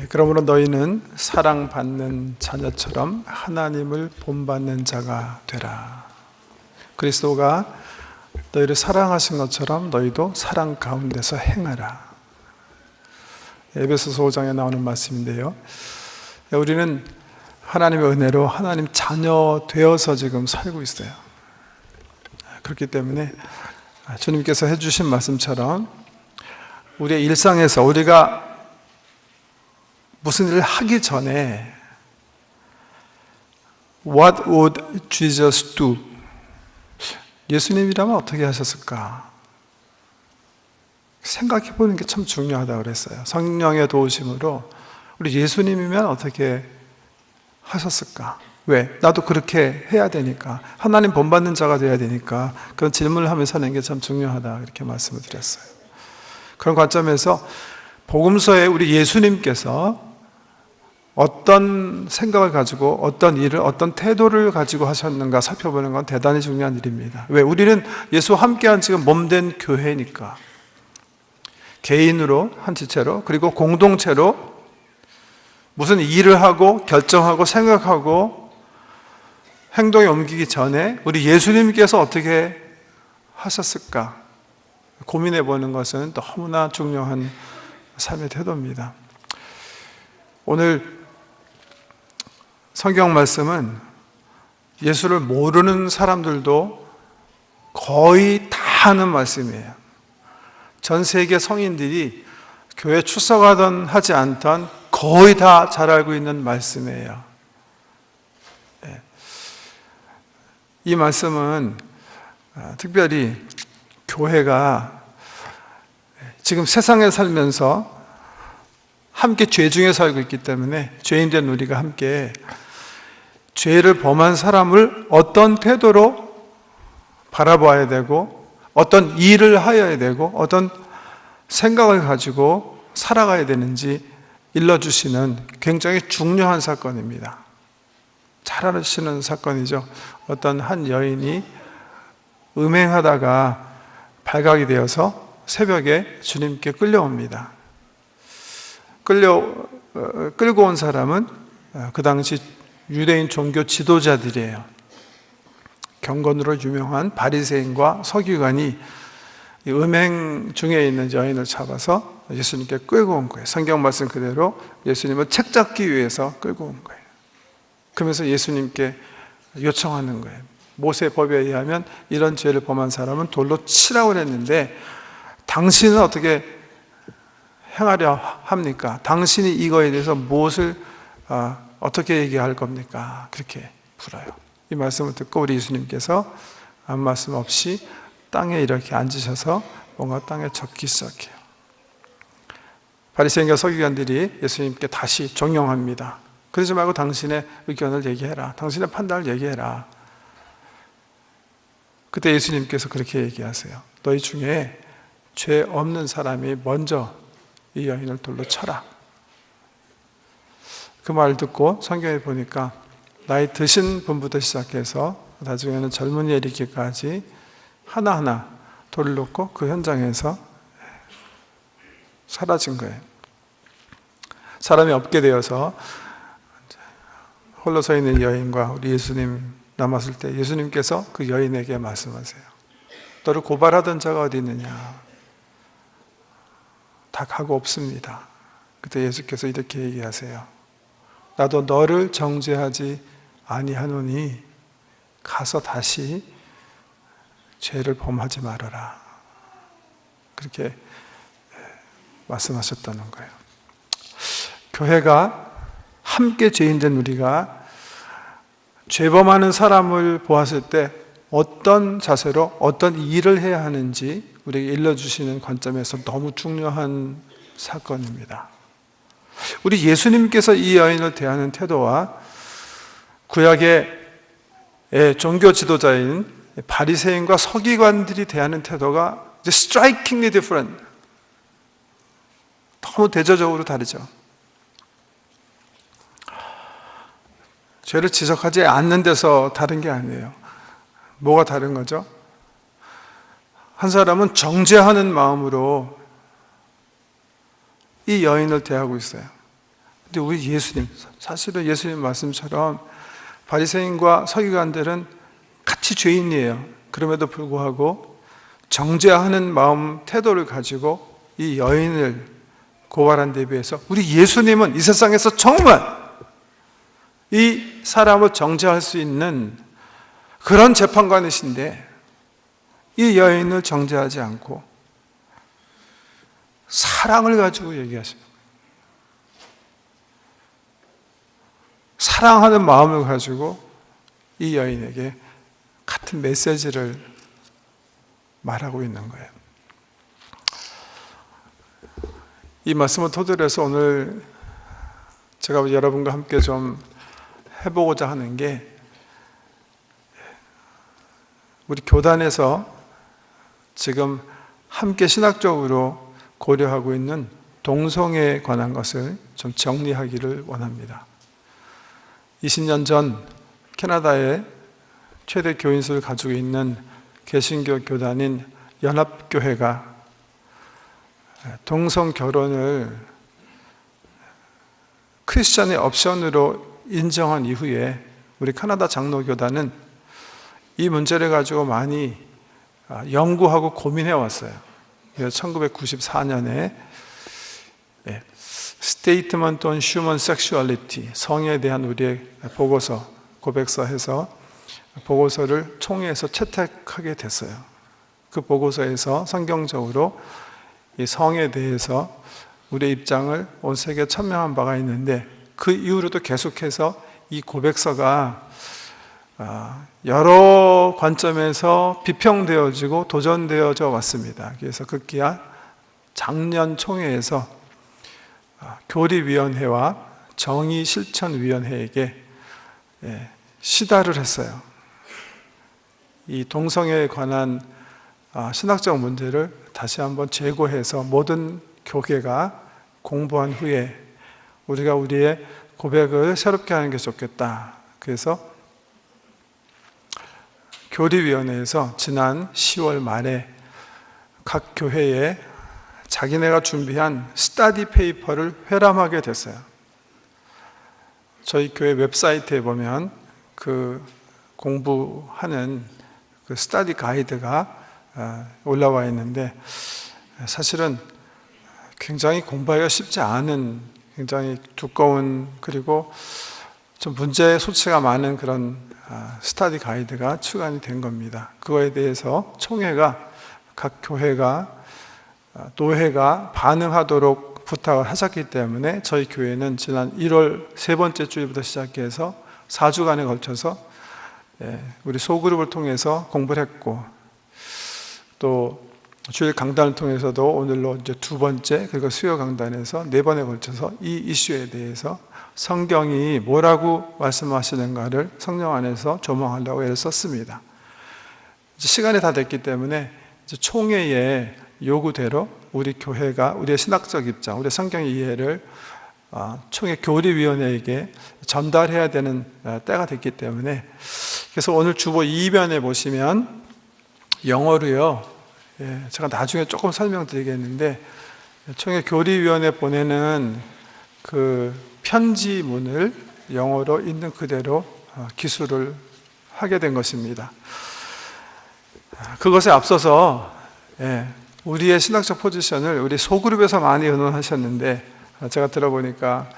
그러므로 너희는 사랑받는 자녀처럼 하나님을 본받는 자가 되라. 그리스도가 너희를 사랑하신 것처럼 너희도 사랑 가운데서 행하라. 에베소서 5장에 나오는 말씀인데요, 우리는 하나님의 은혜로 하나님 자녀 되어서 지금 살고 있어요. 그렇기 때문에 주님께서 해주신 말씀처럼 우리의 일상에서 우리가 무슨 일을 하기 전에 What would Jesus do? 예수님이라면 어떻게 하셨을까? 생각해 보는 게 참 중요하다고 그랬어요. 성령의 도우심으로 우리 예수님이면 어떻게 하셨을까? 왜? 나도 그렇게 해야 되니까, 하나님 본받는 자가 되어야 되니까 그런 질문을 하면서 하는 게 참 중요하다, 이렇게 말씀을 드렸어요. 그런 관점에서 복음서에 우리 예수님께서 어떤 생각을 가지고 어떤 일을, 어떤 태도를 가지고 하셨는가 살펴보는 건 대단히 중요한 일입니다. 왜? 우리는 예수와 함께한 지금 몸된 교회니까. 개인으로, 한 지체로, 그리고 공동체로 무슨 일을 하고 결정하고 생각하고 행동에 옮기기 전에 우리 예수님께서 어떻게 하셨을까 고민해 보는 것은 너무나 중요한 삶의 태도입니다. 오늘 성경 말씀은 예수를 모르는 사람들도 거의 다 아는 말씀이에요. 전 세계 성인들이 교회 출석하던 하지 않던 거의 다 잘 알고 있는 말씀이에요. 이 말씀은 특별히 교회가 지금 세상에 살면서 함께 죄 중에 살고 있기 때문에 죄인된 우리가 함께 죄를 범한 사람을 어떤 태도로 바라봐야 되고 어떤 일을 하여야 되고 어떤 생각을 가지고 살아가야 되는지 일러주시는 굉장히 중요한 사건입니다. 잘 아시는 사건이죠. 어떤 한 여인이 음행하다가 발각이 되어서 새벽에 주님께 끌려옵니다. 끌고 온 사람은 그 당시 유대인 종교 지도자들이에요. 경건으로 유명한 바리새인과 서기관이 음행 중에 있는 여인을 잡아서 예수님께 끌고 온 거예요. 성경 말씀 그대로 예수님을 책잡기 위해서 끌고 온 거예요. 그러면서 예수님께 요청하는 거예요. 모세 법에 의하면 이런 죄를 범한 사람은 돌로 치라고 했는데 당신은 어떻게 행하려 합니까? 당신이 이거에 대해서 무엇을 어떻게 얘기할 겁니까? 그렇게 물어요. 이 말씀을 듣고 우리 예수님께서 아무 말씀 없이 땅에 이렇게 앉으셔서 뭔가 땅에 적기 시작해요. 바리새인과 서기관들이 예수님께 다시 종용합니다. 그러지 말고 당신의 의견을 얘기해라. 당신의 판단을 얘기해라. 그때 예수님께서 그렇게 얘기하세요. 너희 중에 죄 없는 사람이 먼저 이 여인을 돌로 쳐라. 그 말 듣고 성경에 보니까 나이 드신 분부터 시작해서 나중에는 젊은이에 이르기까지 하나하나 돌을 놓고 그 현장에서 사라진 거예요. 사람이 없게 되어서 홀로 서 있는 여인과 우리 예수님 남았을 때 예수님께서 그 여인에게 말씀하세요. 너를 고발하던 자가 어디 있느냐? 다 가고 없습니다. 그때 예수께서 이렇게 얘기하세요. 나도 너를 정죄하지 아니하노니 가서 다시 죄를 범하지 말아라. 그렇게 말씀하셨다는 거예요. 교회가 함께 죄인된 우리가 죄범하는 사람을 보았을 때 어떤 자세로 어떤 일을 해야 하는지 우리에게 일러주시는 관점에서 너무 중요한 사건입니다. 우리 예수님께서 이 여인을 대하는 태도와 구약의 종교 지도자인 바리새인과 서기관들이 대하는 태도가 strikingly different. 너무 대조적으로 다르죠. 죄를 지적하지 않는 데서 다른 게 아니에요. 뭐가 다른 거죠? 한 사람은 정죄하는 마음으로 이 여인을 대하고 있어요. 근데 우리 예수님, 사실은 예수님 말씀처럼 바리새인과 서기관들은 같이 죄인이에요. 그럼에도 불구하고 정죄하는 마음, 태도를 가지고 이 여인을 고발한 데 비해서 우리 예수님은 이 세상에서 정말 이 사람을 정죄할 수 있는 그런 재판관이신데 이 여인을 정죄하지 않고 사랑을 가지고 얘기하십니다. 사랑하는 마음을 가지고 이 여인에게 같은 메시지를 말하고 있는 거예요. 이 말씀을 토대로 해서 오늘 제가 여러분과 함께 좀 해보고자 하는 게, 우리 교단에서 지금 함께 신학적으로 고려하고 있는 동성애에 관한 것을 좀 정리하기를 원합니다. 20년 전 캐나다의 최대 교인수를 가지고 있는 개신교 교단인 연합교회가 동성 결혼을 크리스천의 옵션으로 인정한 이후에 우리 캐나다 장로교단은 이 문제를 가지고 많이 연구하고 고민해 왔어요. 그래서 1994년에 Statement on Human Sexuality, 성에 대한 우리의 보고서, 고백서 해서 보고서를 총회에서 채택하게 됐어요. 그 보고서에서 성경적으로 이 성에 대해서 우리의 입장을 온 세계에 천명한 바가 있는데, 그 이후로도 계속해서 이 고백서가 여러 관점에서 비평되어지고 도전되어져 왔습니다. 그래서 급기야 작년 총회에서 교리위원회와 정의실천위원회에게 시달을 했어요. 이 동성애에 관한 신학적 문제를 다시 한번 재고해서 모든 교계가 공부한 후에 우리가 우리의 고백을 새롭게 하는 게 좋겠다. 그래서 교리위원회에서 지난 10월 말에 각 교회에 자기네가 준비한 스터디 페이퍼를 회람하게 됐어요. 저희 교회 웹사이트에 보면 그 공부하는 그 스터디 가이드가 올라와 있는데, 사실은 굉장히 공부하기가 쉽지 않은, 굉장히 두꺼운, 그리고 좀 문제 소치가 많은 그런 스터디 가이드가 출간이 된 겁니다. 그거에 대해서 총회가, 각 교회가, 노회가 반응하도록 부탁을 하셨기 때문에 저희 교회는 지난 1월 세 번째 주일부터 시작해서 4주간에 걸쳐서 우리 소그룹을 통해서 공부를 했고, 또 주일 강단을 통해서도 오늘로 이제 두 번째, 그리고 수요 강단에서 네 번에 걸쳐서 이 이슈에 대해서 성경이 뭐라고 말씀하시는가를 성령 안에서 조망하려고 애를 썼습니다. 이제 시간이 다 됐기 때문에 이제 총회의 요구대로 우리 교회가 우리의 신학적 입장, 우리의 성경 이해를 총회 교리위원회에게 전달해야 되는 때가 됐기 때문에, 그래서 오늘 주보 2면에 보시면 영어로요, 제가 나중에 조금 설명드리겠는데, 총회 교리위원회 보내는 그 편지문을 영어로 있는 그대로 기술을 하게 된 것입니다. 그것에 앞서서 우리의 신학적 포지션을 우리 소그룹에서 많이 의논하셨는데, 제가 들어보니까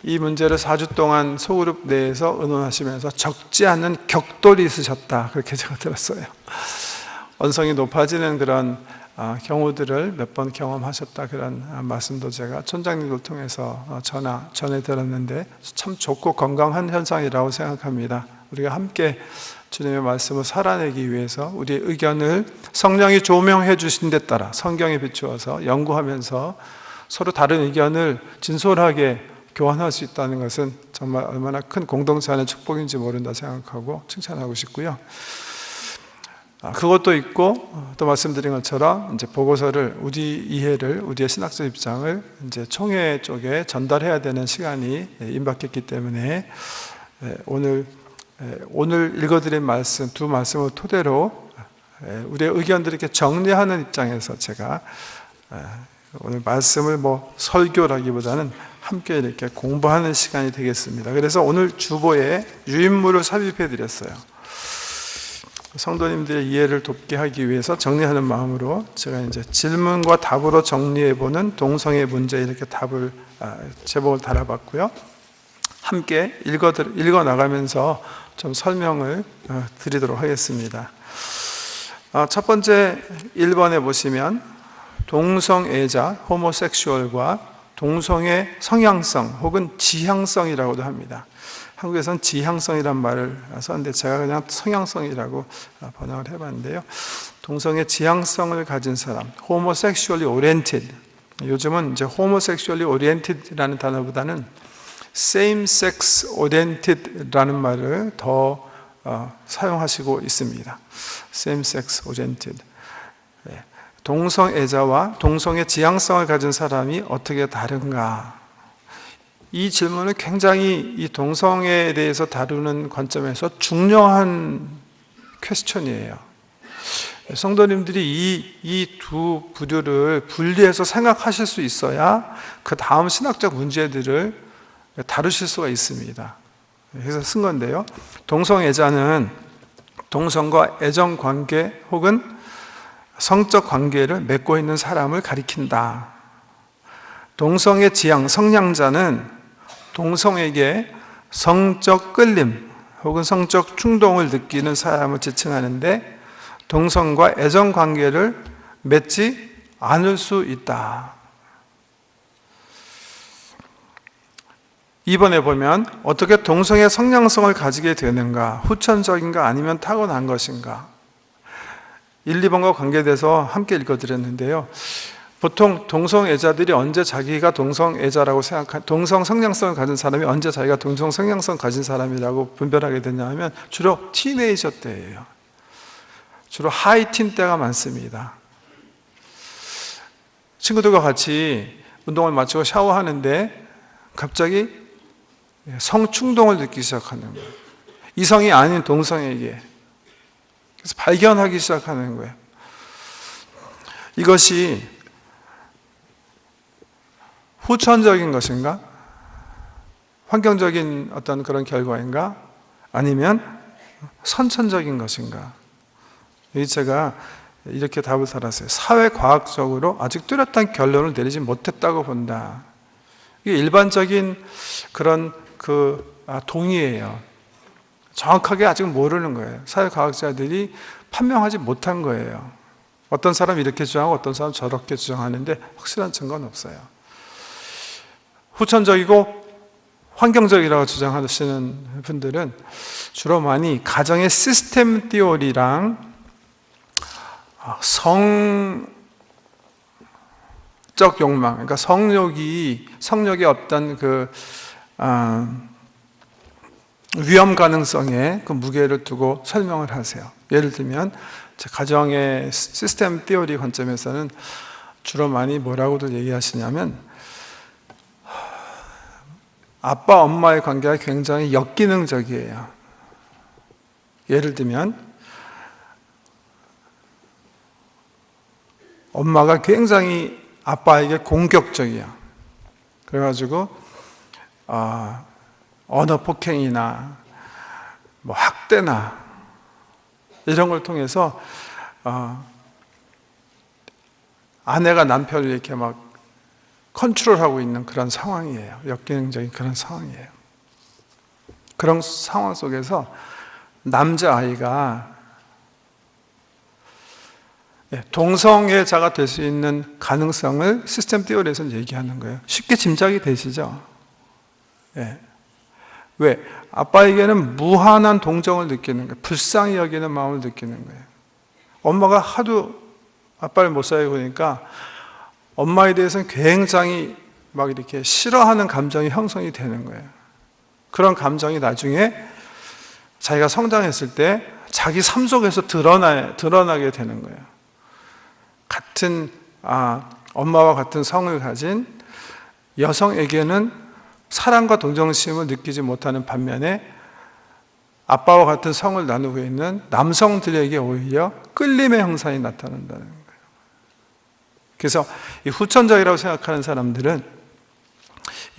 이 문제를 4주 동안 소그룹 내에서 의논하시면서 적지 않은 격돌이 있으셨다, 그렇게 제가 들었어요. 언성이 높아지는 그런 경우들을 몇 번 경험하셨다, 그런 말씀도 제가 촌장님들 통해서 전해 들었는데 참 좋고 건강한 현상이라고 생각합니다. 우리가 함께 주님의 말씀을 살아내기 위해서 우리의 의견을 성령이 조명해 주신 데 따라 성경에 비추어서 연구하면서 서로 다른 의견을 진솔하게 교환할 수 있다는 것은 정말 얼마나 큰 공동체 안의 축복인지 모른다 생각하고 칭찬하고 싶고요. 그것도 있고, 또 말씀드린 것처럼 이제 보고서를, 우리 이해를, 우리의 신학적 입장을 이제 총회 쪽에 전달해야 되는 시간이 임박했기 때문에 오늘 읽어드린 말씀, 두 말씀을 토대로 우리의 의견들을 이렇게 정리하는 입장에서 제가 오늘 말씀을 설교라기보다는 함께 이렇게 공부하는 시간이 되겠습니다. 그래서 오늘 주보에 유인물을 삽입해 드렸어요. 성도님들의 이해를 돕게 하기 위해서 정리하는 마음으로 제가 이제 질문과 답으로 정리해 보는 동성애 문제 이렇게 답을 제목을 달아봤고요. 함께 읽어 나가면서 좀 설명을 드리도록 하겠습니다. 첫 번째 1번에 보시면 동성애자, 호모섹슈얼과 동성애 성향성 혹은 지향성이라고도 합니다. 한국에서는 지향성이란 말을 썼는데 제가 그냥 성향성이라고 번역을 해봤는데요. 동성애 지향성을 가진 사람, homosexually oriented. 요즘은 이제 homosexually oriented라는 단어보다는 same-sex oriented라는 말을 더 사용하시고 있습니다. same-sex oriented. 동성애자와 동성애 지향성을 가진 사람이 어떻게 다른가? 이 질문은 굉장히 이 동성애에 대해서 다루는 관점에서 중요한 퀘스천이에요. 성도님들이 이 두 부류를 분리해서 생각하실 수 있어야 그 다음 신학적 문제들을 다루실 수가 있습니다. 그래서 쓴 건데요. 동성애자는 동성과 애정 관계 혹은 성적 관계를 맺고 있는 사람을 가리킨다. 동성애 지향, 성향자는 동성에게 성적 끌림 혹은 성적 충동을 느끼는 사람을 지칭하는데 동성과 애정 관계를 맺지 않을 수 있다. 2번에 보면 어떻게 동성애 성향성을 가지게 되는가? 후천적인가 아니면 타고난 것인가? 1, 2번과 관계돼서 함께 읽어드렸는데요. 보통 동성애자들이 언제 자기가 동성애자라고 동성 성향성을 가진 사람이 언제 자기가 동성 성향성 가진 사람이라고 분별하게 되냐 하면 주로 티네이저 때예요. 주로 하이틴 때가 많습니다. 친구들과 같이 운동을 마치고 샤워하는데 갑자기 성충동을 느끼기 시작하는 거예요. 이성이 아닌 동성에게. 그래서 발견하기 시작하는 거예요. 이것이 후천적인 것인가? 환경적인 어떤 그런 결과인가? 아니면 선천적인 것인가? 여기 제가 이렇게 답을 달았어요. 사회과학적으로 아직 뚜렷한 결론을 내리지 못했다고 본다. 이게 일반적인 그런 동의예요. 정확하게 아직 모르는 거예요. 사회과학자들이 판명하지 못한 거예요. 어떤 사람 이렇게 주장하고 어떤 사람 저렇게 주장하는데 확실한 증거는 없어요. 후천적이고 환경적이라고 주장하시는 분들은 주로 많이 가정의 시스템 티오리랑 성적 욕망, 그러니까 성욕의 어떤 위험 가능성에 그 무게를 두고 설명을 하세요. 예를 들면 가정의 시스템 티오리 관점에서는 주로 많이 뭐라고도 얘기하시냐면 아빠, 엄마의 관계가 굉장히 역기능적이에요. 예를 들면 엄마가 굉장히 아빠에게 공격적이야. 그래가지고 언어 폭행이나 뭐 학대나 이런 걸 통해서 아내가 남편을 이렇게 막 컨트롤하고 있는 그런 상황이에요. 역기능적인 그런 상황이에요. 그런 상황 속에서 남자아이가 동성애자가 될 수 있는 가능성을 시스템 티오리에서는 얘기하는 거예요. 쉽게 짐작이 되시죠? 왜? 아빠에게는 무한한 동정을 느끼는 거예요. 불쌍히 여기는 마음을 느끼는 거예요. 엄마가 하도 아빠를 못 살게 보니까 엄마에 대해서는 굉장히 막 이렇게 싫어하는 감정이 형성이 되는 거예요. 그런 감정이 나중에 자기가 성장했을 때 자기 삶 속에서 드러나게 되는 거예요. 같은 엄마와 같은 성을 가진 여성에게는 사랑과 동정심을 느끼지 못하는 반면에 아빠와 같은 성을 나누고 있는 남성들에게 오히려 끌림의 형상이 나타난다는 거예요. 그래서 이 후천적이라고 생각하는 사람들은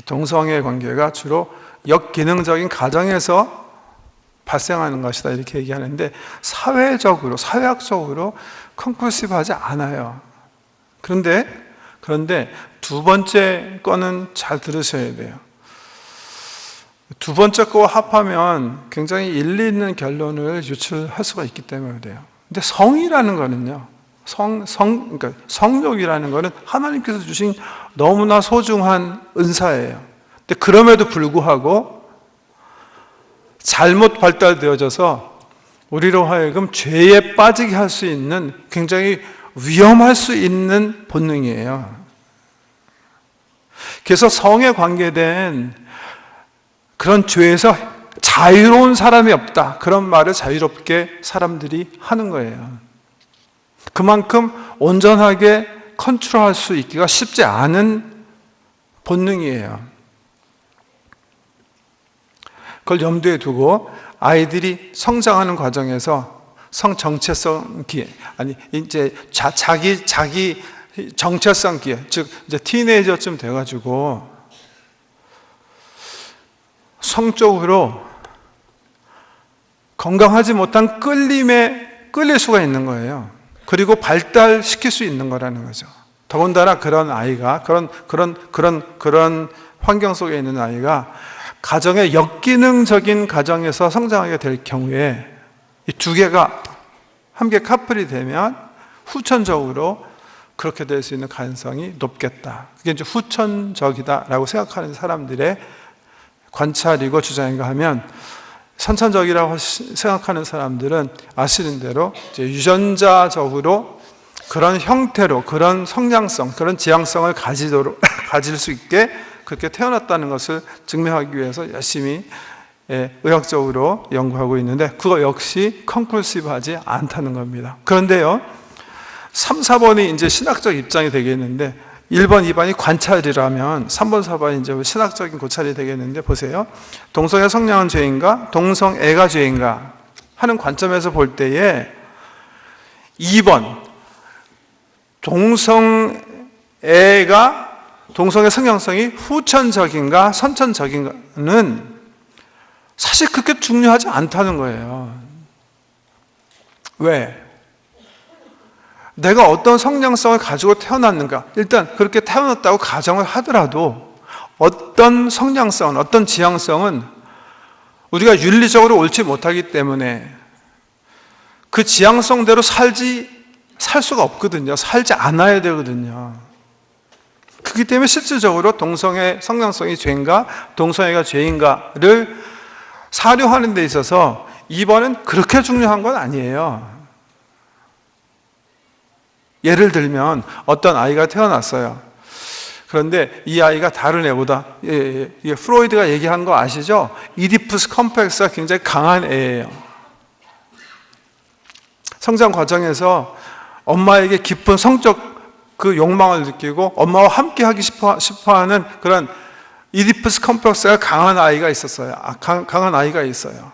동성애 관계가 주로 역기능적인 가정에서 발생하는 것이다 이렇게 얘기하는데 사회적으로, 사회학적으로 컨클루시브하지 않아요. 그런데 두 번째 거는 잘 들으셔야 돼요. 두 번째 거와 합하면 굉장히 일리 있는 결론을 유출할 수가 있기 때문에 그래요. 근데 성이라는 거는요, 그러니까 성욕이라는 거는 하나님께서 주신 너무나 소중한 은사예요. 근데 그럼에도 불구하고 잘못 발달되어져서 우리로 하여금 죄에 빠지게 할 수 있는 굉장히 위험할 수 있는 본능이에요. 그래서 성에 관계된 그런 죄에서 자유로운 사람이 없다. 그런 말을 자유롭게 사람들이 하는 거예요. 그만큼 온전하게 컨트롤할 수 있기가 쉽지 않은 본능이에요. 그걸 염두에 두고 아이들이 성장하는 과정에서 성 정체성 기회, 이제 자기 정체성 기회, 즉 이제 티네이저쯤 돼가지고 성적으로 건강하지 못한 끌림에 끌릴 수가 있는 거예요. 그리고 발달시킬 수 있는 거라는 거죠. 더군다나 그런 아이가 그런 환경 속에 있는 아이가 가정의 역기능적인 가정에서 성장하게 될 경우에 이 두 개가 함께 커플이 되면 후천적으로 그렇게 될 수 있는 가능성이 높겠다. 그게 이제 후천적이다라고 생각하는 사람들의 관찰이고 주장인가 하면, 선천적이라고 생각하는 사람들은 아시는 대로 이제 유전자적으로 그런 형태로 그런 성장성, 그런 지향성을 가질 수 있게 그렇게 태어났다는 것을 증명하기 위해서 열심히 의학적으로 연구하고 있는데, 그거 역시 컨클루시브하지 않다는 겁니다. 그런데요, 3, 4번이 이제 신학적 입장이 되겠는데, 1번, 2번이 관찰이라면 3번, 4번이 이제 신학적인 고찰이 되겠는데, 보세요. 동성애 성량은 죄인가? 동성애가 죄인가? 하는 관점에서 볼 때에 2번, 동성애 성향성이 후천적인가 선천적인가는 사실 그렇게 중요하지 않다는 거예요. 왜? 내가 어떤 성향성을 가지고 태어났는가? 일단 그렇게 태어났다고 가정을 하더라도 어떤 성향성은, 어떤 지향성은 우리가 윤리적으로 옳지 못하기 때문에 그 지향성대로 살 수가 없거든요. 살지 않아야 되거든요. 그렇기 때문에 실질적으로 동성애 성향성이 죄인가, 동성애가 죄인가를 사료하는 데 있어서 2번은 그렇게 중요한 건 아니에요. 예를 들면 어떤 아이가 태어났어요. 그런데 이 아이가 다른 애보다, 프로이드가 얘기한 거 아시죠? 이디푸스 컴플렉스가 굉장히 강한 애예요. 성장 과정에서 엄마에게 깊은 성적 그 욕망을 느끼고 엄마와 함께 하기 싶어하는 그런 이디푸스 컴플렉스가 강한 아이가 있었어요. 강한 아이가 있어요.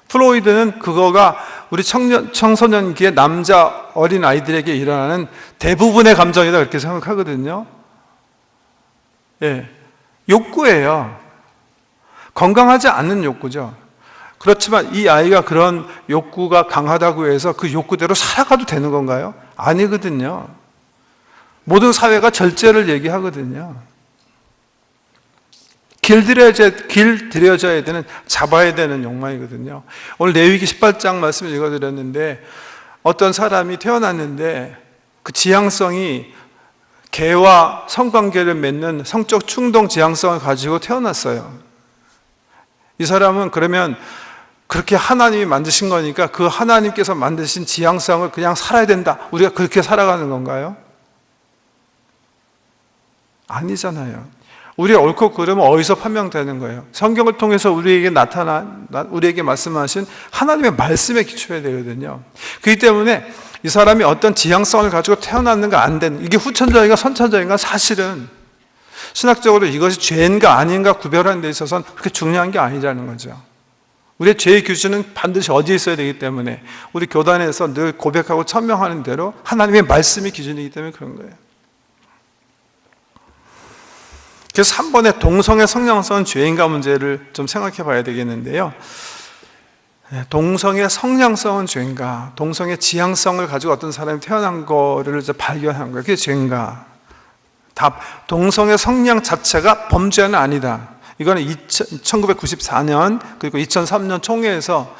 프로이드는 그거가 우리 청소년기의 남자 어린 아이들에게 일어나는 대부분의 감정이다 그렇게 생각하거든요. 욕구예요. 건강하지 않는 욕구죠. 그렇지만 이 아이가 그런 욕구가 강하다고 해서 그 욕구대로 살아가도 되는 건가요? 아니거든요. 모든 사회가 절제를 얘기하거든요. 길들여져야 되는, 잡아야 되는 욕망이거든요. 오늘 레위기 18장 말씀을 읽어드렸는데, 어떤 사람이 태어났는데 그 지향성이 개와 성관계를 맺는 성적 충동 지향성을 가지고 태어났어요. 이 사람은 그러면 그렇게 하나님이 만드신 거니까 그 하나님께서 만드신 지향성을 그냥 살아야 된다, 우리가 그렇게 살아가는 건가요? 아니잖아요. 우리가 옳고 그름은 어디서 판명되는 거예요? 성경을 통해서 우리에게 우리에게 말씀하신 하나님의 말씀에 기초해야 되거든요. 그렇기 때문에 이 사람이 어떤 지향성을 가지고 태어났는가 안 되는, 이게 후천적인가 선천적인가 사실은 신학적으로 이것이 죄인가 아닌가 구별하는 데 있어서는 그렇게 중요한 게 아니라는 거죠. 우리의 죄의 기준은 반드시 어디에 있어야 되기 때문에 우리 교단에서 늘 고백하고 천명하는 대로 하나님의 말씀이 기준이기 때문에 그런 거예요. 그래서 한 번에 동성애 성량성은 죄인가 문제를 좀 생각해 봐야 되겠는데요. 동성애 성량성은 죄인가? 동성애 지향성을 가지고 어떤 사람이 태어난 거를 이제 발견한 거예요. 그게 죄인가? 답, 동성애 성량 자체가 범죄는 아니다. 이거는 1994년 그리고 2003년 총회에서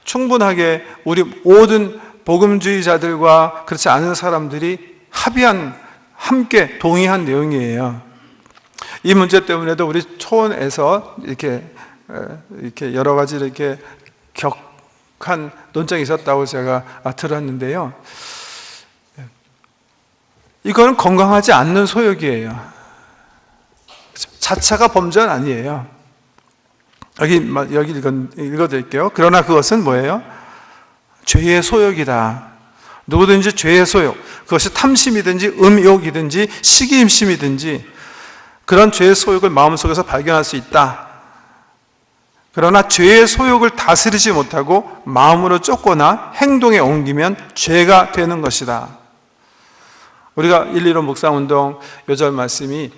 충분하게 우리 모든 복음주의자들과 그렇지 않은 사람들이 함께 동의한 내용이에요. 이 문제 때문에도 우리 초원에서 이렇게 여러 가지 이렇게 격한 논쟁이 있었다고 제가 들었는데요. 이거는 건강하지 않는 소욕이에요. 자체가 범죄는 아니에요. 여기 읽어드릴게요. 그러나 그것은 뭐예요? 죄의 소욕이다. 누구든지 죄의 소욕, 그것이 탐심이든지 음욕이든지 시기임심이든지 그런 죄의 소욕을 마음속에서 발견할 수 있다. 그러나 죄의 소욕을 다스리지 못하고 마음으로 쫓거나 행동에 옮기면 죄가 되는 것이다. 우리가 115 묵상운동 요절 말씀이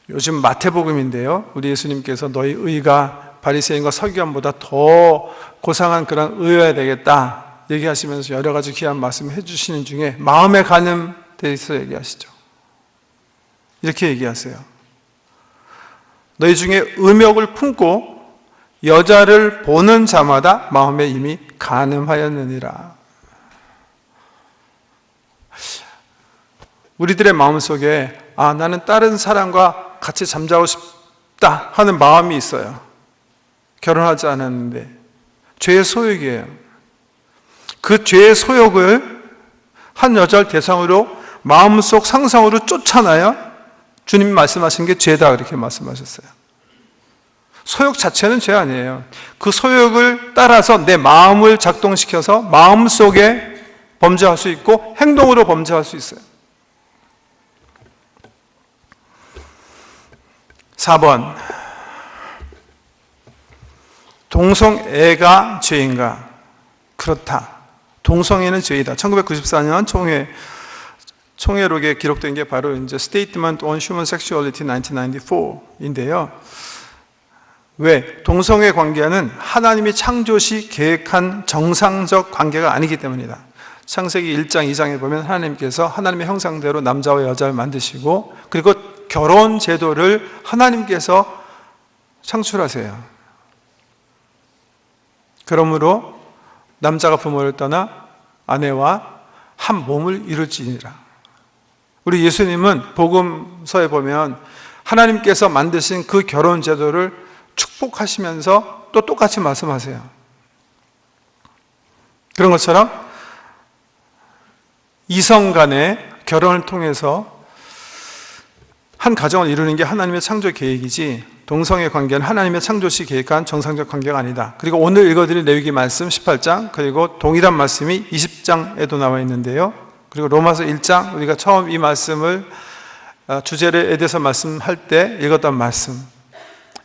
요즘 마태복음인데요. 우리 예수님께서 너희 의가 바리새인과 서기관보다 더 고상한 그런 의여야 되겠다 얘기하시면서 여러 가지 귀한 말씀을 해주시는 중에 마음의 간음에 대해서 얘기하시죠. 이렇게 얘기하세요. 너희 중에 음욕을 품고 여자를 보는 자마다 마음에 이미 간음하였느니라. 우리들의 마음속에 나는 다른 사람과 같이 잠자고 싶다 하는 마음이 있어요. 결혼하지 않았는데 죄의 소욕이에요. 그 죄의 소욕을 한 여자를 대상으로 마음속 상상으로 쫓아나야 주님이 말씀하신 게 죄다 그렇게 말씀하셨어요. 소욕 자체는 죄 아니에요. 그 소욕을 따라서 내 마음을 작동시켜서 마음속에 범죄할 수 있고 행동으로 범죄할 수 있어요. 4번, 동성애가 죄인가? 그렇다. 동성애는 죄이다. 1994년 총회록에 기록된 게 바로 이제 Statement on Human Sexuality 1994인데요. 왜? 동성애 관계는 하나님이 창조시 계획한 정상적 관계가 아니기 때문이다. 창세기 1장, 2장에 보면 하나님께서 하나님의 형상대로 남자와 여자를 만드시고 그리고 결혼 제도를 하나님께서 창출하세요. 그러므로 남자가 부모를 떠나 아내와 한 몸을 이룰지니라. 우리 예수님은 복음서에 보면 하나님께서 만드신 그 결혼 제도를 축복하시면서 또 똑같이 말씀하세요. 그런 것처럼 이성 간의 결혼을 통해서 한 가정을 이루는 게 하나님의 창조 계획이지 동성애 관계는 하나님의 창조시 계획한 정상적 관계가 아니다. 그리고 오늘 읽어드릴 레위기 말씀 18장 그리고 동일한 말씀이 20장에도 나와 있는데요. 그리고 로마서 1장 우리가 처음 이 말씀을 주제에 대해서 말씀할 때 읽었던 말씀,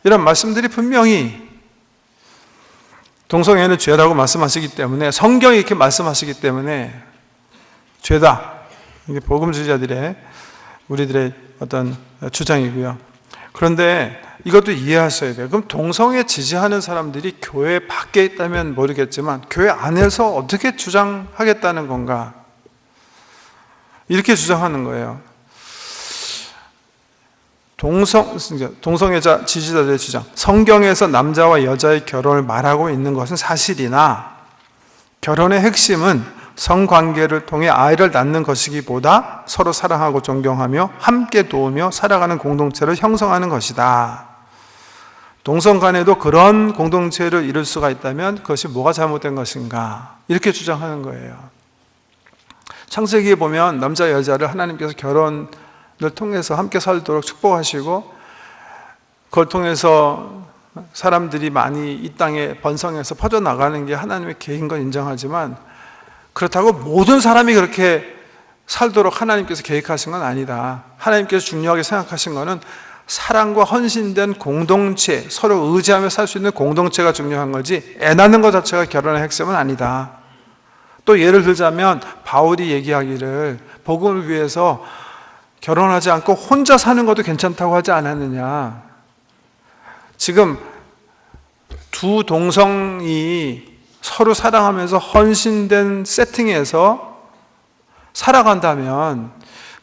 이런 말씀들이 분명히 동성애는 죄라고 말씀하시기 때문에 성경이 이렇게 말씀하시기 때문에 죄다. 이게 복음주의자들의 우리들의 어떤 주장이고요. 그런데 이것도 이해하셔야 돼요. 그럼 동성애 지지하는 사람들이 교회 밖에 있다면 모르겠지만 교회 안에서 어떻게 주장하겠다는 건가? 이렇게 주장하는 거예요. 동성애자 지지자들의 주장. 성경에서 남자와 여자의 결혼을 말하고 있는 것은 사실이나 결혼의 핵심은 성관계를 통해 아이를 낳는 것이기보다 서로 사랑하고 존경하며 함께 도우며 살아가는 공동체를 형성하는 것이다. 동성 간에도 그런 공동체를 이룰 수가 있다면 그것이 뭐가 잘못된 것인가? 이렇게 주장하는 거예요. 창세기에 보면 남자 여자를 하나님께서 결혼을 통해서 함께 살도록 축복하시고 그걸 통해서 사람들이 많이 이 땅에 번성해서 퍼져나가는 게 하나님의 계획인 건 인정하지만 그렇다고 모든 사람이 그렇게 살도록 하나님께서 계획하신 건 아니다. 하나님께서 중요하게 생각하신 것은 사랑과 헌신된 공동체, 서로 의지하며 살 수 있는 공동체가 중요한 거지 애 낳는 것 자체가 결혼의 핵심은 아니다. 또 예를 들자면 바울이 얘기하기를 복음을 위해서 결혼하지 않고 혼자 사는 것도 괜찮다고 하지 않았느냐. 지금 두 동성이 서로 사랑하면서 헌신된 세팅에서 살아간다면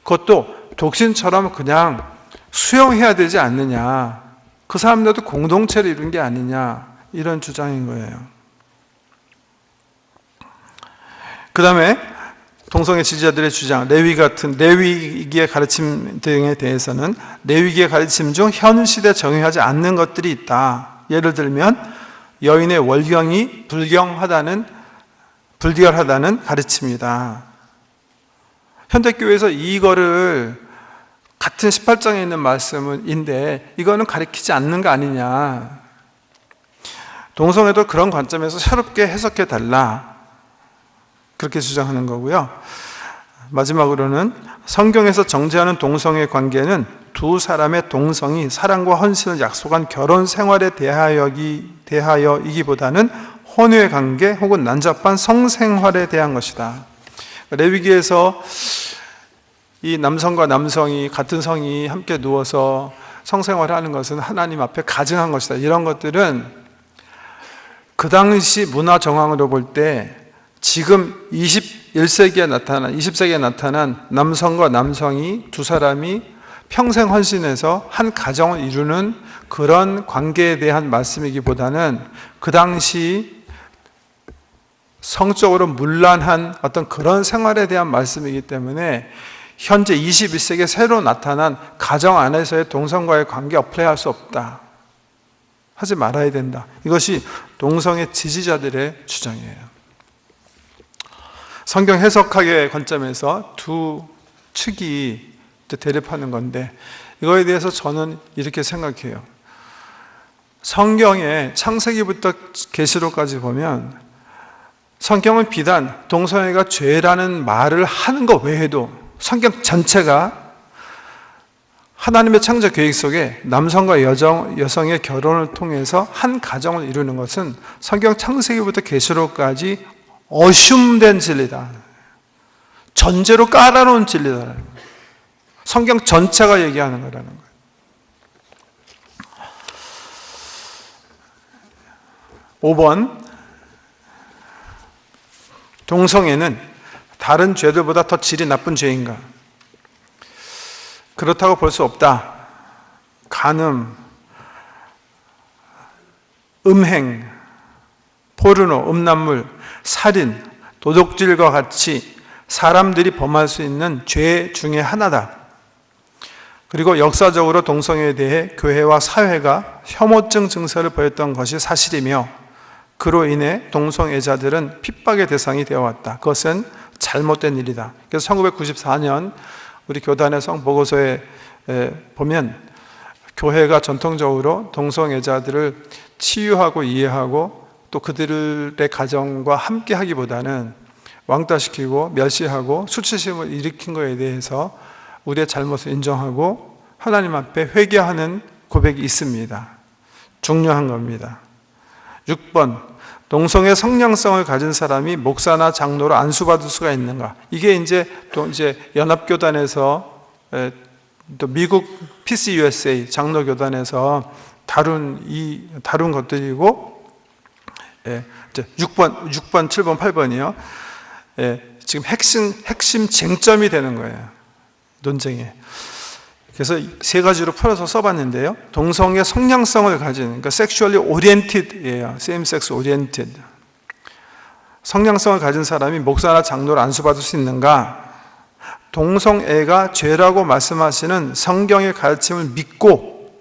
그것도 독신처럼 그냥 수용해야 되지 않느냐. 그 사람들도 공동체를 이룬 게 아니냐. 이런 주장인 거예요. 그 다음에 동성애 지지자들의 주장, 레위기의 가르침 등에 대해서는 레위기의 가르침 중 현 시대에 정의하지 않는 것들이 있다. 예를 들면 여인의 월경이 불결하다는 가르침이다. 현대교회에서 이거를 같은 18장에 있는 말씀인데 이거는 가르치지 않는 거 아니냐. 동성애도 그런 관점에서 새롭게 해석해 달라. 그렇게 주장하는 거고요. 마지막으로는 성경에서 정죄하는 동성애 관계는 두 사람의 동성이 사랑과 헌신을 약속한 결혼 생활에 대하여이기보다는 혼외 관계 혹은 난잡한 성생활에 대한 것이다. 레위기에서 이 남성과 남성이 같은 성이 함께 누워서 성생활을 하는 것은 하나님 앞에 가증한 것이다. 이런 것들은 그 당시 문화 정황으로 볼 때 지금 20세기에 나타난 남성과 남성이 두 사람이 평생 헌신해서 한 가정을 이루는 그런 관계에 대한 말씀이기보다는 그 당시 성적으로 문란한 어떤 그런 생활에 대한 말씀이기 때문에 현재 21세기에 새로 나타난 가정 안에서의 동성과의 관계 어플라이할 수 없다. 하지 말아야 된다. 이것이 동성애 지지자들의 주장이에요. 성경 해석학의 관점에서 두 측이 대립하는 건데 이거에 대해서 저는 이렇게 생각해요. 성경의 창세기부터 계시록까지 보면 성경은 비단 동성애가 죄라는 말을 하는 것 외에도 성경 전체가 하나님의 창조 계획 속에 남성과 여성의 결혼을 통해서 한 가정을 이루는 것은 성경 창세기부터 계시록까지 어슌된 진리다. 전제로 깔아놓은 진리다. 성경 전체가 얘기하는 거라는 거예요. (5번) 동성애는 다른 죄들보다 더 질이 나쁜 죄인가? 그렇다고 볼 수 없다. 간음, 음행, 포르노, 음란물, 살인, 도둑질과 같이 사람들이 범할 수 있는 죄 중에 하나다. 그리고 역사적으로 동성애에 대해 교회와 사회가 혐오증 증세를 보였던 것이 사실이며 그로 인해 동성애자들은 핍박의 대상이 되어왔다. 그것은 잘못된 일이다. 그래서 1994년 우리 교단의 성보고서에 보면 교회가 전통적으로 동성애자들을 치유하고 이해하고 또 그들의 가정과 함께 하기보다는 왕따시키고 멸시하고 수치심을 일으킨 것에 대해서 우리의 잘못을 인정하고 하나님 앞에 회개하는 고백이 있습니다. 중요한 겁니다. 6번, 동성애 성량성을 가진 사람이 목사나 장로로 안수받을 수가 있는가? 이게 또 연합교단에서 또 미국 PCUSA 장로교단에서 다룬 것들이고 6번, 7번, 8번이요. 지금 핵심 쟁점이 되는 거예요. 논쟁에. 그래서 세 가지로 풀어서 써봤는데요. 동성애 성량성을 가진, 그러니까 sexually oriented예요. same sex oriented. 성량성을 가진 사람이 목사나 장로를 안수받을 수 있는가? 동성애가 죄라고 말씀하시는 성경의 가르침을 믿고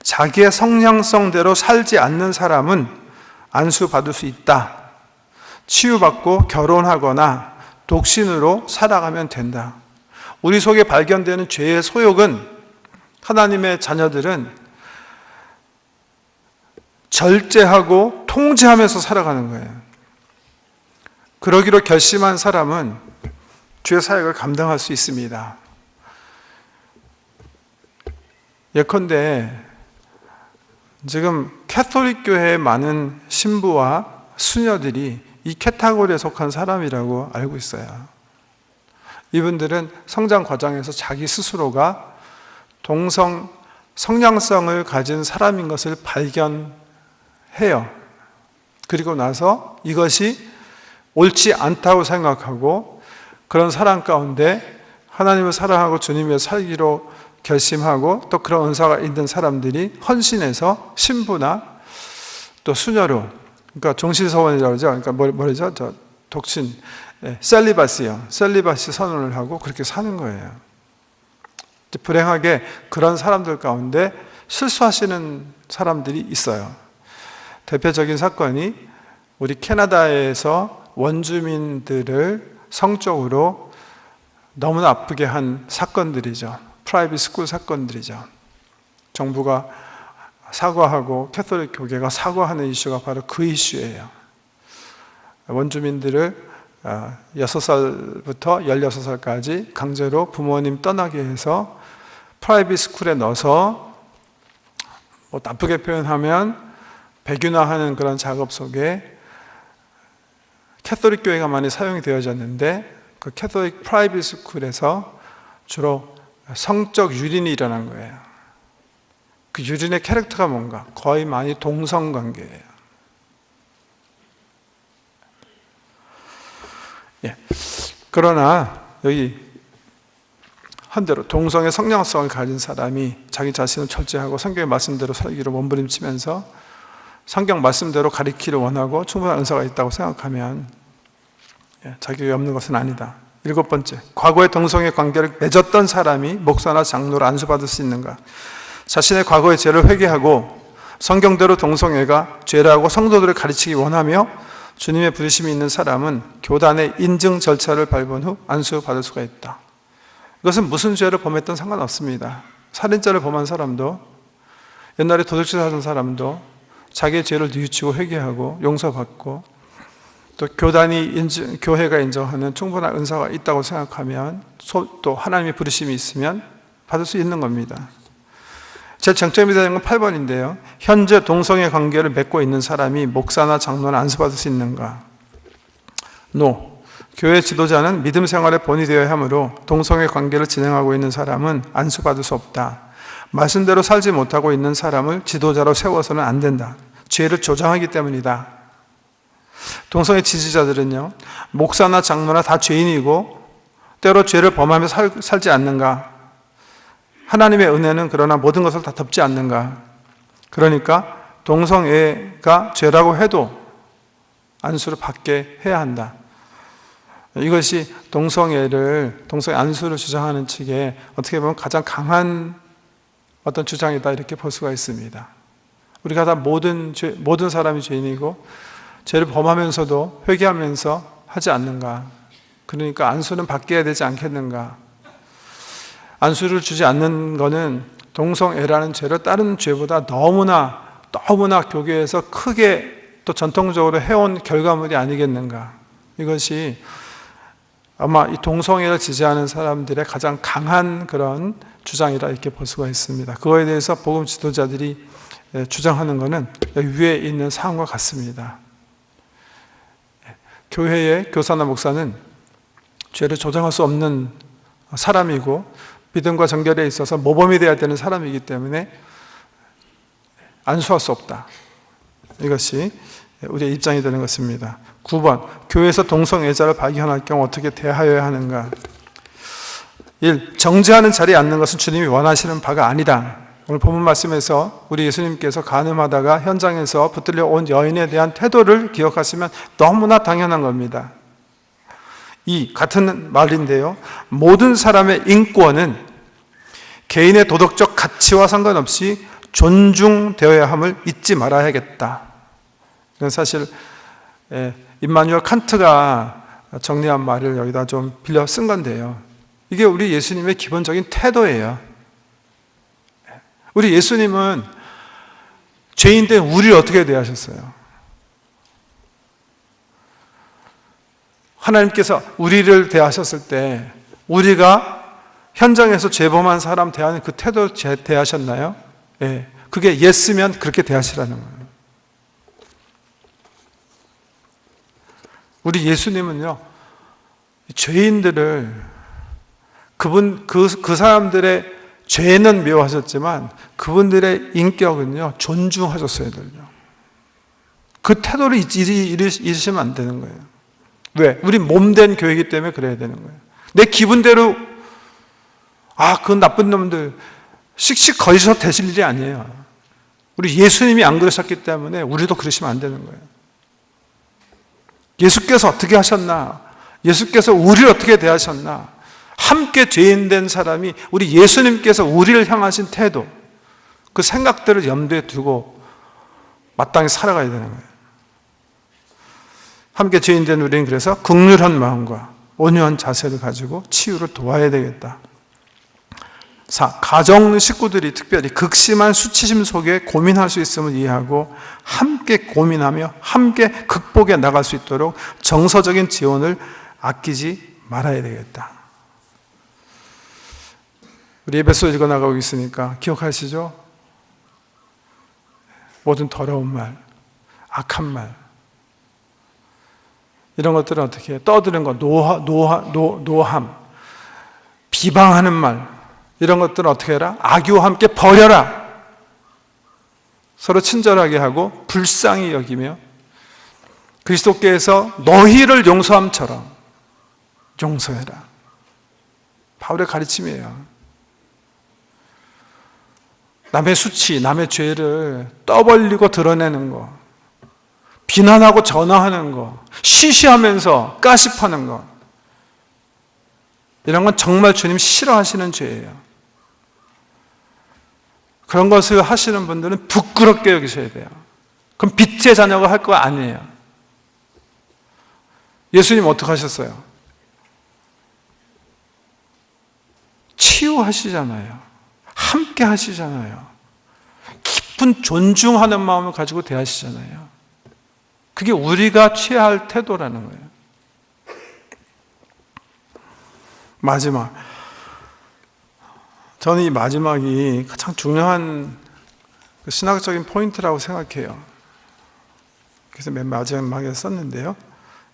자기의 성량성대로 살지 않는 사람은 안수받을 수 있다. 치유받고 결혼하거나 독신으로 살아가면 된다. 우리 속에 발견되는 죄의 소욕은 하나님의 자녀들은 절제하고 통제하면서 살아가는 거예요. 그러기로 결심한 사람은 죄 사역을 감당할 수 있습니다. 예컨대 지금 캐톨릭 교회의 많은 신부와 수녀들이 이 카테고리에 속한 사람이라고 알고 있어요. 이분들은 성장 과정에서 자기 스스로가 성량성을 가진 사람인 것을 발견해요. 그리고 나서 이것이 옳지 않다고 생각하고 그런 사람 가운데 하나님을 사랑하고 주님의 살기로 결심하고 또 그런 은사가 있는 사람들이 헌신해서 신부나 또 수녀로, 그러니까 종실서원이라고 그러죠. 그러니까 뭐죠? 독신, 셀리바시요. 셀리바시 선언을 하고 그렇게 사는 거예요. 불행하게 그런 사람들 가운데 실수하시는 사람들이 있어요. 대표적인 사건이 우리 캐나다에서 원주민들을 성적으로 너무나 아프게 한 사건들이죠. 프라이빗 스쿨 사건들이죠. 정부가 사과하고 캐톨릭 교계가 사과하는 이슈가 바로 그 이슈예요. 원주민들을 6살부터 16살까지 강제로 부모님 떠나게 해서 프라이빗 스쿨에 넣어서 나쁘게 표현하면 백윤화하는 그런 작업 속에 캐톨릭 교회가 많이 사용이 되어졌는데 그 캐톨릭 프라이빗 스쿨에서 주로 성적 유린이 일어난 거예요. 그 유린의 캐릭터가 뭔가? 거의 많이 동성관계예요. 그러나 여기 한대로 동성의 성량성을 가진 사람이 자기 자신을 철저하고 성경의 말씀대로 살기로 몸부림치면서 성경 말씀대로 가리키를 원하고 충분한 은사가 있다고 생각하면 자격이 없는 것은 아니다. 7번째, 과거의 동성의 관계를 맺었던 사람이 목사나 장로를 안수받을 수 있는가? 자신의 과거의 죄를 회개하고 성경대로 동성애가 죄라고 성도들을 가르치기 원하며 주님의 부르심이 있는 사람은 교단의 인증 절차를 밟은 후 안수받을 수가 있다. 이것은 무슨 죄를 범했든 상관없습니다. 살인죄를 범한 사람도, 옛날에 도둑질 하던 사람도 자기의 죄를 뉘우치고 회개하고 용서받고 또 교회가 인정하는 충분한 은사가 있다고 생각하면 또 하나님의 부르심이 있으면 받을 수 있는 겁니다. 제 정점이 되는 건 8번인데요. 현재 동성애 관계를 맺고 있는 사람이 목사나 장로는 안수받을 수 있는가? No. 교회 지도자는 믿음 생활에 본이 되어야 하므로 동성애 관계를 진행하고 있는 사람은 안수받을 수 없다. 말씀대로 살지 못하고 있는 사람을 지도자로 세워서는 안 된다. 죄를 조장하기 때문이다. 동성애 지지자들은요, 목사나 장로나 다 죄인이고 때로 죄를 범하며 살지 않는가? 하나님의 은혜는 그러나 모든 것을 다 덮지 않는가? 그러니까 동성애가 죄라고 해도 안수를 받게 해야 한다. 이것이 동성애 안수를 주장하는 측에 어떻게 보면 가장 강한 어떤 주장이다 이렇게 볼 수가 있습니다. 우리가 다 모든 사람이 죄인이고 죄를 범하면서도 회개하면서 하지 않는가? 그러니까 안수는 받게 해야 되지 않겠는가? 안수를 주지 않는 것은 동성애라는 죄를 다른 죄보다 너무나 교계에서 크게 또 전통적으로 해온 결과물이 아니겠는가? 이것이 아마 이 동성애를 지지하는 사람들의 가장 강한 그런 주장이라 이렇게 볼 수가 있습니다. 그거에 대해서 복음 지도자들이 주장하는 것은 위에 있는 사항과 같습니다. 교회의 교사나 목사는 죄를 조장할 수 없는 사람이고 믿음과 정결에 있어서 모범이 되어야 되는 사람이기 때문에 안수할 수 없다. 이것이 우리의 입장이 되는 것입니다. 9번, 교회에서 동성애자를 발견할 경우 어떻게 대하여야 하는가? 1. 정죄하는 자리에 앉는 것은 주님이 원하시는 바가 아니다. 오늘 본문 말씀에서 우리 예수님께서 간음하다가 현장에서 붙들려 온 여인에 대한 태도를 기억하시면 너무나 당연한 겁니다. 2. 같은 말인데요. 모든 사람의 인권은 개인의 도덕적 가치와 상관없이 존중되어야 함을 잊지 말아야겠다. 이건 사실 임마누엘 칸트가 정리한 말을 여기다 좀 빌려 쓴 건데요. 이게 우리 예수님의 기본적인 태도예요. 우리 예수님은 죄인된 우리를 어떻게 대하셨어요? 하나님께서 우리를 대하셨을 때 우리가 현장에서 죄범한 사람 대하는 그 태도로 대하셨나요? 예. 그게 예스면 그렇게 대하시라는 거예요. 우리 예수님은요, 죄인들을 그 사람들의 죄는 미워하셨지만 그분들의 인격은요, 존중하셨어야 돼요. 그 태도를 잃으시면 안 되는 거예요. 왜? 우리 몸된 교회이기 때문에 그래야 되는 거예요. 내 기분대로, 그 나쁜 놈들, 씩씩 거기서 되실 일이 아니에요. 우리 예수님이 안 그러셨기 때문에 우리도 그러시면 안 되는 거예요. 예수께서 어떻게 하셨나? 예수께서 우리를 어떻게 대하셨나? 함께 죄인된 사람이 우리 예수님께서 우리를 향하신 태도, 그 생각들을 염두에 두고 마땅히 살아가야 되는 거예요. 함께 죄인된 우리는 그래서 긍휼한 마음과 온유한 자세를 가지고 치유를 도와야 되겠다. 4. 가정 식구들이 특별히 극심한 수치심 속에 고민할 수 있음을 이해하고 함께 고민하며 함께 극복해 나갈 수 있도록 정서적인 지원을 아끼지 말아야 되겠다. 우리 에베소 읽어나가고 있으니까 기억하시죠? 모든 더러운 말, 악한 말, 이런 것들은 어떻게 해요? 떠드는 것, 노함, 비방하는 말, 이런 것들은 어떻게 해라? 악유와 함께 버려라. 서로 친절하게 하고 불쌍히 여기며 그리스도께서 너희를 용서함처럼 용서해라. 바울의 가르침이에요. 남의 수치, 남의 죄를 떠벌리고 드러내는 거, 비난하고 전화하는 거, 시시하면서 가십하는 거, 이런 건 정말 주님 싫어하시는 죄예요. 그런 것을 하시는 분들은 부끄럽게 여기셔야 돼요. 그럼 빛의 자녀가 할 거 아니에요. 예수님 어떻게 하셨어요? 치유하시잖아요. 함께 하시잖아요. 깊은 존중하는 마음을 가지고 대하시잖아요. 그게 우리가 취해야 할 태도라는 거예요. 마지막. 저는 이 마지막이 가장 중요한 신학적인 포인트라고 생각해요. 그래서 맨 마지막에 썼는데요.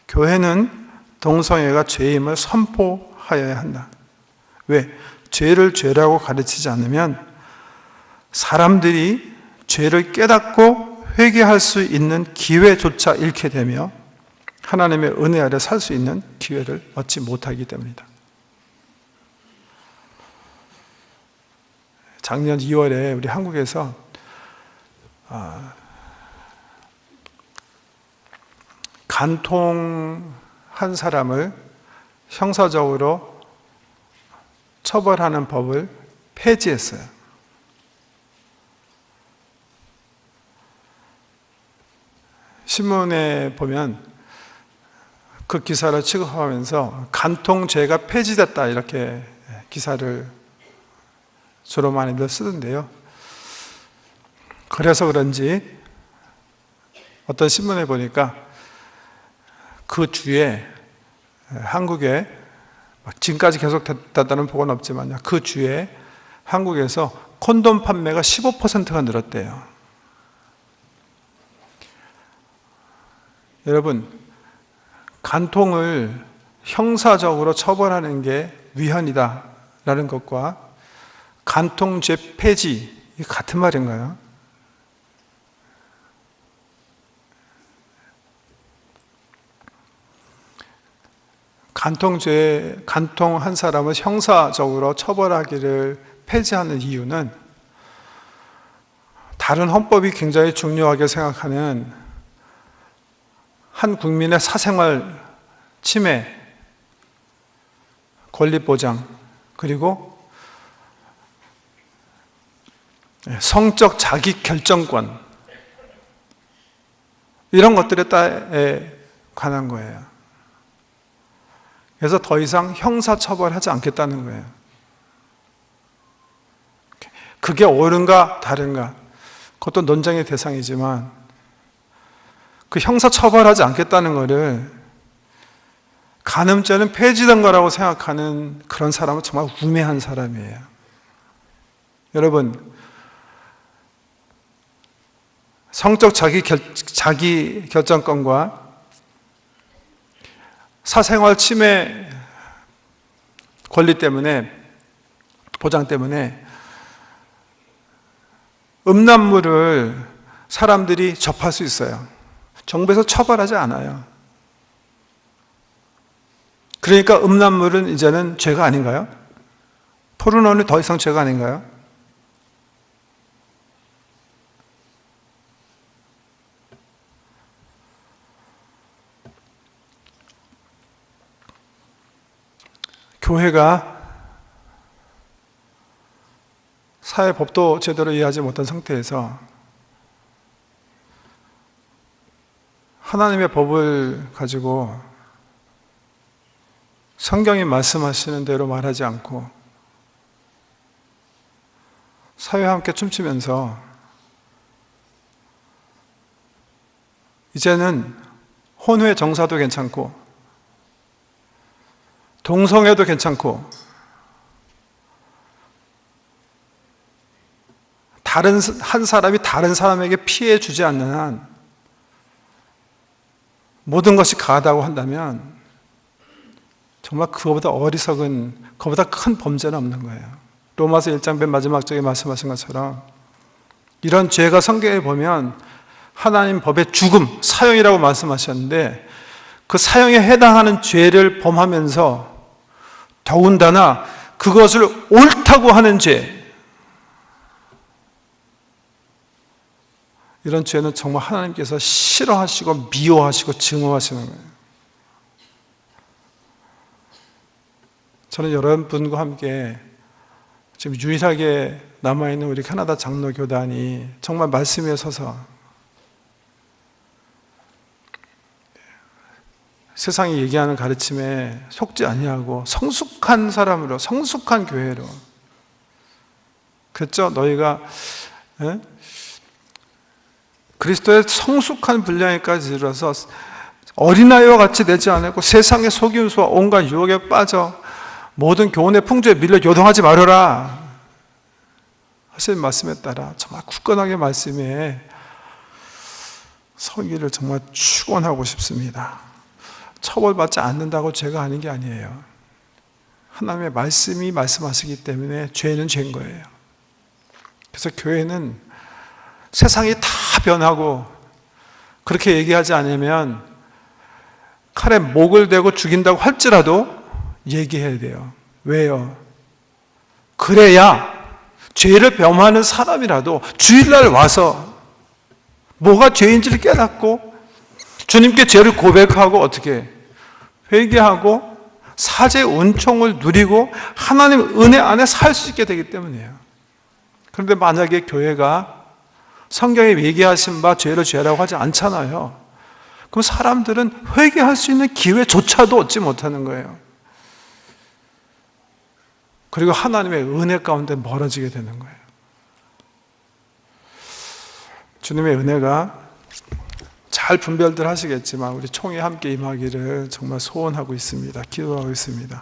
교회는 동성애가 죄임을 선포하여야 한다. 왜? 죄를 죄라고 가르치지 않으면 사람들이 죄를 깨닫고 회개할 수 있는 기회조차 잃게 되며 하나님의 은혜 아래 살 수 있는 기회를 얻지 못하기 때문이다. 작년 2월에 우리 한국에서 간통한 사람을 형사적으로 처벌하는 법을 폐지했어요. 신문에 보면 그 기사를 취급하면서 간통죄가 폐지됐다 이렇게 기사를 주로 많이들 쓰던데요. 그래서 그런지 어떤 신문에 보니까 그 주에 한국에 지금까지 계속 됐다는 보고는 없지만 그 주에 한국에서 콘돔 판매가 15%가 늘었대요. 여러분, 간통을 형사적으로 처벌하는 게 위헌이다라는 것과 간통죄 폐지, 이게 같은 말인가요? 간통한 사람을 형사적으로 처벌하기를 폐지하는 이유는 다른 헌법이 굉장히 중요하게 생각하는 한 국민의 사생활 침해, 권리 보장, 그리고 성적 자기 결정권, 이런 것들에 관한 거예요. 그래서 더 이상 형사처벌하지 않겠다는 거예요. 그게 옳은가 다른가, 그것도 논쟁의 대상이지만 그 형사처벌하지 않겠다는 거를 간음죄는 폐지된 거라고 생각하는 그런 사람은 정말 우매한 사람이에요. 여러분, 성적 자기 결정권과 사생활 침해 권리 때문에 보장 때문에 음란물을 사람들이 접할 수 있어요. 정부에서 처벌하지 않아요. 그러니까 음란물은 이제는 죄가 아닌가요? 포르노는 더 이상 죄가 아닌가요? 교회가 사회법도 제대로 이해하지 못한 상태에서 하나님의 법을 가지고 성경이 말씀하시는 대로 말하지 않고 사회와 함께 춤추면서 이제는 혼외 정사도 괜찮고 동성애도 괜찮고 한 사람이 다른 사람에게 피해 주지 않는 한 모든 것이 가하다고 한다면 정말 그거보다 어리석은, 그거보다 큰 범죄는 없는 거예요. 로마서 1장 맨 마지막 절에 말씀하신 것처럼 이런 죄가 성경에 보면 하나님 법의 죽음, 사형이라고 말씀하셨는데 그 사형에 해당하는 죄를 범하면서 더군다나 그것을 옳다고 하는 죄, 이런 죄는 정말 하나님께서 싫어하시고 미워하시고 증오하시는 거예요. 저는 여러분과 함께 지금 유일하게 남아있는 우리 캐나다 장로교단이 정말 말씀 위에 서서 세상이 얘기하는 가르침에 속지 아니하고 성숙한 사람으로, 성숙한 교회로, 그렇죠? 너희가 그리스도의 성숙한 분량에까지 이르러서 어린아이와 같이 되지 않고 세상의 속임수와 온갖 유혹에 빠져 모든 교훈의 풍조에 밀려 요동하지 말아라 하시는 말씀에 따라 정말 굳건하게 말씀에 서기를 정말 축원하고 싶습니다. 처벌받지 않는다고 죄가 아닌 게 아니에요. 하나님의 말씀이 말씀하시기 때문에 죄는 죄인 거예요. 그래서 교회는 세상이 다 변하고 그렇게 얘기하지 않으면 칼에 목을 대고 죽인다고 할지라도 얘기해야 돼요. 왜요? 그래야 죄를 범하는 사람이라도 주일날 와서 뭐가 죄인지를 깨닫고 주님께 죄를 고백하고 어떻게 회개하고 사죄의 은총을 누리고 하나님의 은혜 안에 살 수 있게 되기 때문이에요. 그런데 만약에 교회가 성경에 얘기하신 바 죄를 죄라고 하지 않잖아요. 그럼 사람들은 회개할 수 있는 기회조차도 얻지 못하는 거예요. 그리고 하나님의 은혜 가운데 멀어지게 되는 거예요. 주님의 은혜가 잘 분별들 하시겠지만 우리 총회 함께 임하기를 정말 소원하고 있습니다. 기도하고 있습니다.